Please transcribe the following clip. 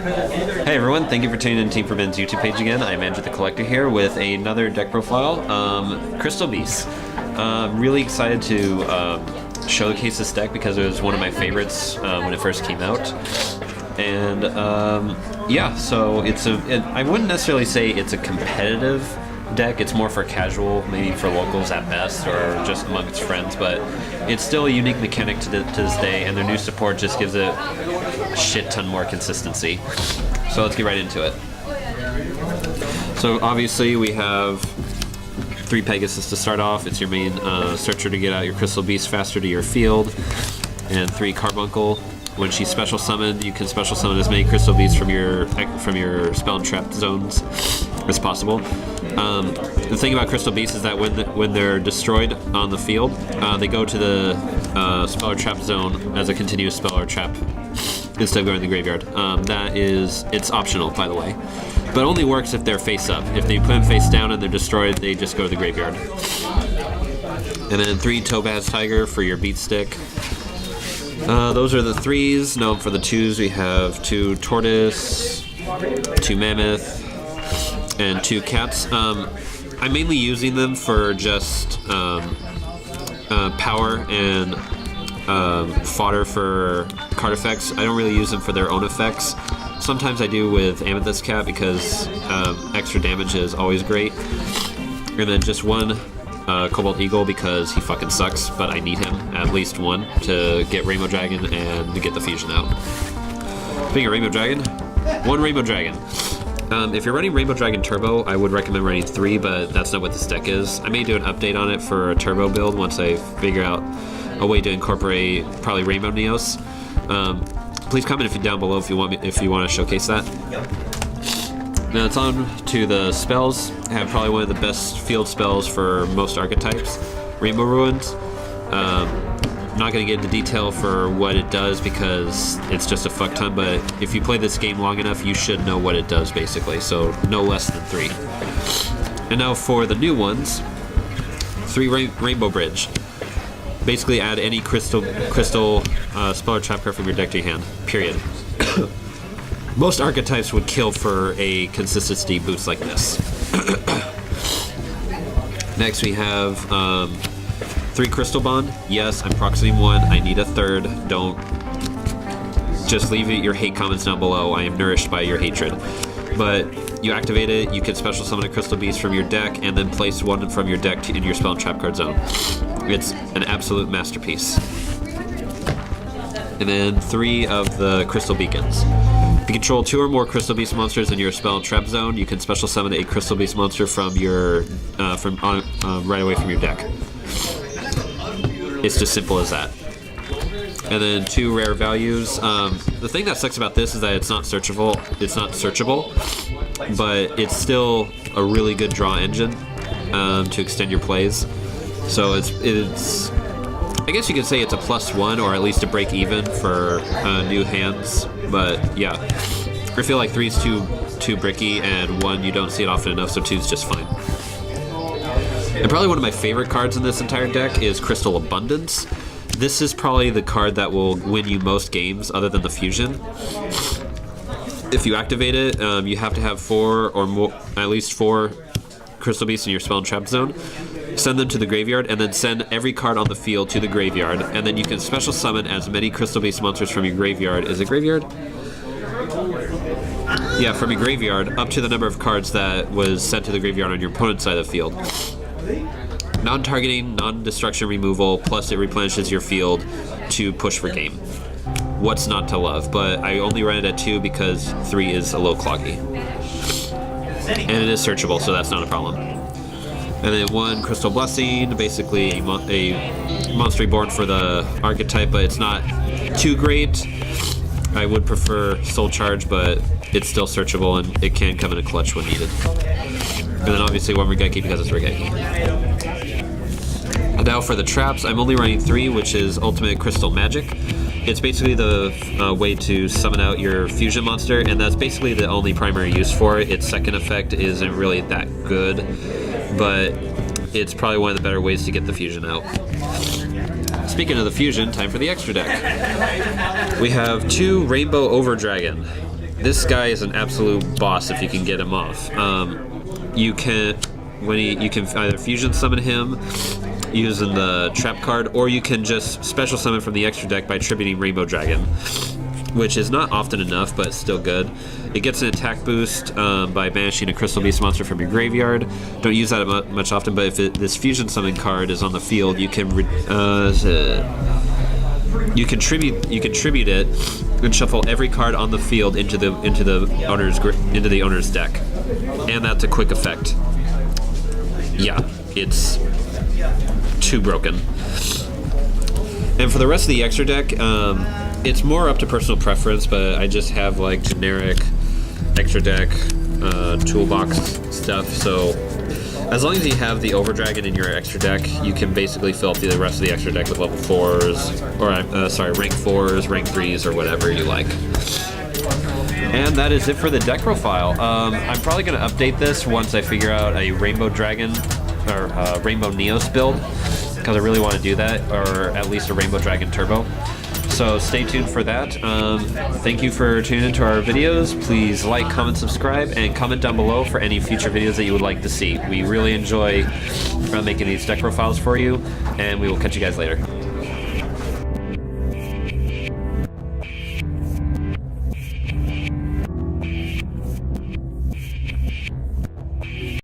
Hey everyone, thank you for tuning in to Team Forbidden's YouTube page again. I'm Andrew the Collector here with another deck profile, Crystal Beast. Really excited to showcase this deck because it was one of my favorites when it first came out. And yeah, so I wouldn't necessarily say it's a competitive deck. It's more for casual, maybe for locals at best, or just amongst friends, but it's still a unique mechanic to this day, and their new support just gives it a shit ton more consistency. So let's get right into it. So obviously we have 3 Pegasus to start off. It's your main searcher to get out your Crystal Beast faster to your field, and 3 Carbuncle. When she's special summoned, you can special summon as many Crystal Beasts from your spell and trap zones as possible. The thing about Crystal Beasts is that when they're destroyed on the field, they go to the spell or trap zone as a continuous spell or trap instead of going to the graveyard. It's optional, by the way, but only works if they're face up. If they put them face down and they're destroyed, they just go to the graveyard. And then 3 Topaz Tiger for your beat stick. Those are the 3s. Now for the 2s, we have 2 Tortoise, 2 Mammoth, and 2 Cats. I'm mainly using them for just power and fodder for card effects. I don't really use them for their own effects. Sometimes I do with Amethyst Cat because extra damage is always great. And then just 1 Cobalt Eagle because he fucking sucks, but I need him at least 1 to get Rainbow Dragon and to get the fusion out. Speaking of Rainbow Dragon, 1 Rainbow Dragon. If you're running Rainbow Dragon Turbo, I would recommend running 3, but that's not what this deck is. I may do an update on it for a Turbo build once I figure out a way to incorporate probably Rainbow Neos. Please comment down below if you want to showcase that. Now it's on to the spells. I have probably one of the best field spells for most archetypes, Rainbow Ruins. I'm not going to get into detail for what it does because it's just a fuck ton, but if you play this game long enough, you should know what it does basically, so no less than 3. And now for the new ones, 3 Rainbow Bridge. Basically add any crystal spell or trap card from your deck to your hand, period. Most archetypes would kill for a consistency boost like this. Next we have 3 Crystal Bond. Yes, I'm proxying 1. I need a 3rd. Don't just leave your hate comments down below. I am nourished by your hatred. But you activate it, you can special summon a Crystal Beast from your deck, and then place 1 from your deck in your spell and trap card zone. It's an absolute masterpiece. And then 3 of the Crystal Beacons. If you control 2 or more Crystal Beast monsters in your spell and trap zone, you can special summon a Crystal Beast monster from your right away from your deck. It's just simple as that. And then 2 rare values. The thing that sucks about this is that it's not searchable. But it's still a really good draw engine to extend your plays. So it's I guess you could say it's a +1 or at least a break even for new hands. But yeah, I feel like 3 is too bricky, and 1 you don't see it often enough, so 2 is just fine. And probably one of my favorite cards in this entire deck is Crystal Abundance. This is probably the card that will win you most games other than the fusion. If you activate it, you have to have 4 or more, at least 4 Crystal Beasts in your spell and trap zone. Send them to the graveyard, and then send every card on the field to the graveyard, and then you can special summon as many Crystal Beast monsters from your graveyard. Is it graveyard? Yeah, from your graveyard, up to the number of cards that was sent to the graveyard on your opponent's side of the field. Non-targeting, non-destruction removal, plus it replenishes your field to push for game. What's not to love? But I only run it at 2 because 3 is a little cloggy. And it is searchable, so that's not a problem. And then 1 Crystal Blessing, basically a monster reborn for the archetype, but it's not too great. I would prefer Soul Charge, but it's still searchable and it can come in a clutch when needed. And then obviously 1 Regeki because it's Regeki. And now for the traps, I'm only running 3, which is Ultimate Crystal Magic. It's basically the way to summon out your fusion monster, and that's basically the only primary use for it. Its second effect isn't really that good, but it's probably one of the better ways to get the fusion out. Speaking of the fusion, time for the extra deck. We have 2 Rainbow Overdragon. this guy is an absolute boss if you can get him off. You can either fusion summon him using the trap card, or you can just special summon from the extra deck by tributing Rainbow Dragon, which is not often enough, but still good. It gets an attack boost by banishing a Crystal Beast monster from your graveyard. Don't use that much often, but if this fusion summon card is on the field, you can tribute it and shuffle every card on the field into the owner's deck, and that's a quick effect. Yeah, it's too broken. And for the rest of the extra deck, it's more up to personal preference, but I just have like generic extra deck toolbox stuff. So as long as you have the Overdragon in your extra deck, you can basically fill up the rest of the extra deck with level 4s, or rank 4s, rank 3s, or whatever you like. And that is it for the deck profile. I'm probably going to update this once I figure out a Rainbow Dragon or Rainbow Neos build, because I really want to do that, or at least a Rainbow Dragon Turbo. So stay tuned for that. Thank you for tuning into our videos. Please like, comment, subscribe, and comment down below for any future videos that you would like to see. We really enjoy making these deck profiles for you, and we will catch you guys later.